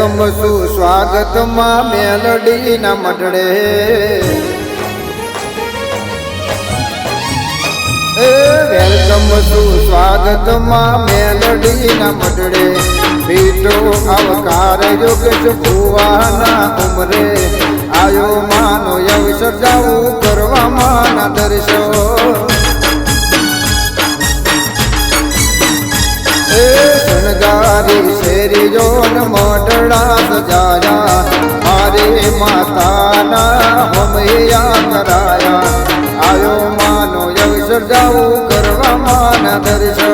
welcome સુસ્વાગતમાં મેલડીના મઢડે welcome સુસ્વાગતમાં મેલડીના મઢડે પીટો આવકાર યોગેશ ભુવાના ઉમરે આયો માનો અવસર જાવું કરવામાં ના દર્શો શણગારી શેરીઓ મઢડા સજાયા મારે માતાના હમૈયા કરાયા આયો માનો અવસર જાવું કરવામાં ના દર્શો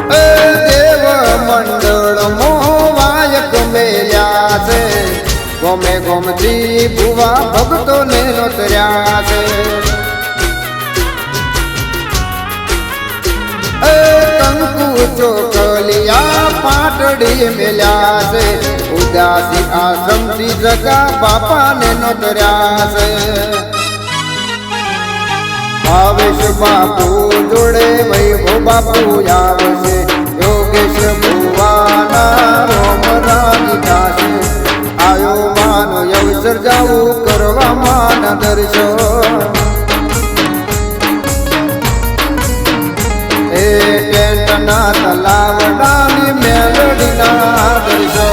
દેવ મંડળ મોવાયક મેલ્યા છે ગોમે ગોમતી ભુવા ભક્તોને નોતર્યા છે કંકુ ચોકલિયા પાટડી મેલ્યા છે ઉદાસી આશ્રમથી જગા બાપાને નોતર્યા છે ભાવેશ બાપુ જોડે વૈભવ બાપુ આવશે યોગેશ ભુવાના રોમ રાગીતા છે આયો માનો અવસર જાવું કરવામાં ના દર્શો ટેન્ટના તલાવડાની મેલડીના દર્શો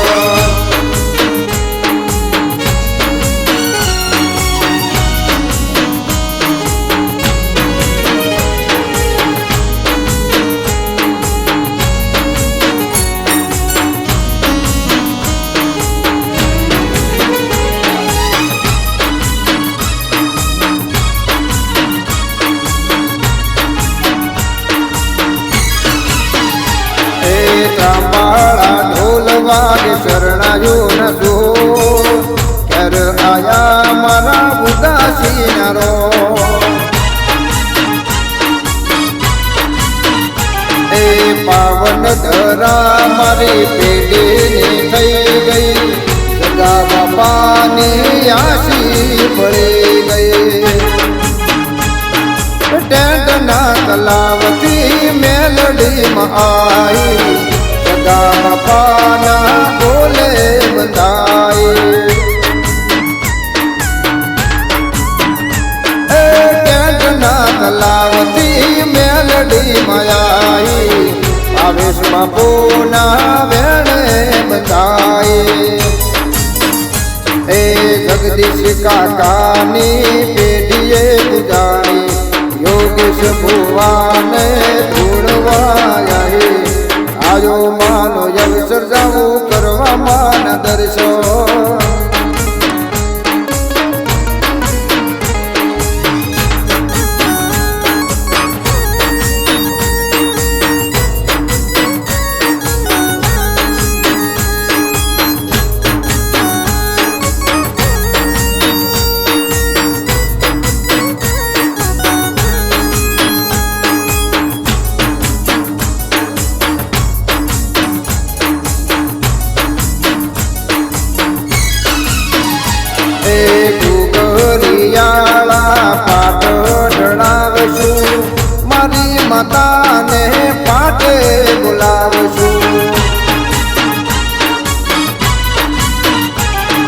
તાંબાળા ઢોલ વાગે શરણાયો નસો ઘર આયા મારા ઉદાસી નરો એ પાવન ધરા મારી પેઢીની થઈ ગઈ સદા બાપાની આશી પડી ગઈ ટેન્ટના તલાવથી મેલડીમાં આવી સદા બાપાના બોલે બંધાઈ ટેન્ટના તલાવથી મેલડીમાં આવી ભાવેશ બાપુના વેણે બંધાઈ એ જગદીશ કાકાની પેઢીએ ગુજારી યોગેશ ભુવાને ધૂણવાયા આયો માનો અવસર જાવું કરવામાં ના દર્શો પાટ ઢળાવશું મારી માતાને પાટે બોલાવશું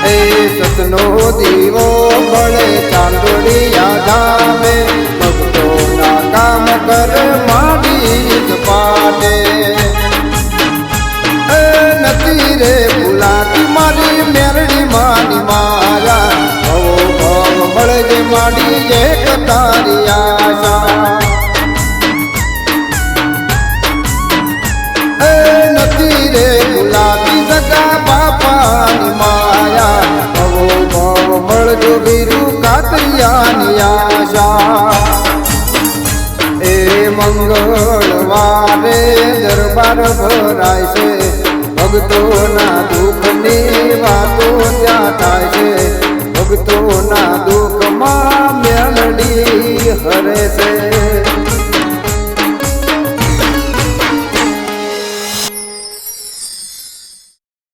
એ સતનો દીવો મળે ચાંદોડિયા ધામે ભક્તોના કામ કર માડી પાટે નથી રે ભૂલાતી મારી મેરડી માની મારા મળજે માડી એક તારી આશા નથી રે ભૂલાતી સગા બાપાની માયા ભવો ભવ મળજો વીરુ કાતરિયાની આશા એ મંગળવારે દરબાર ભરાય છે ભક્તોના દુઃખની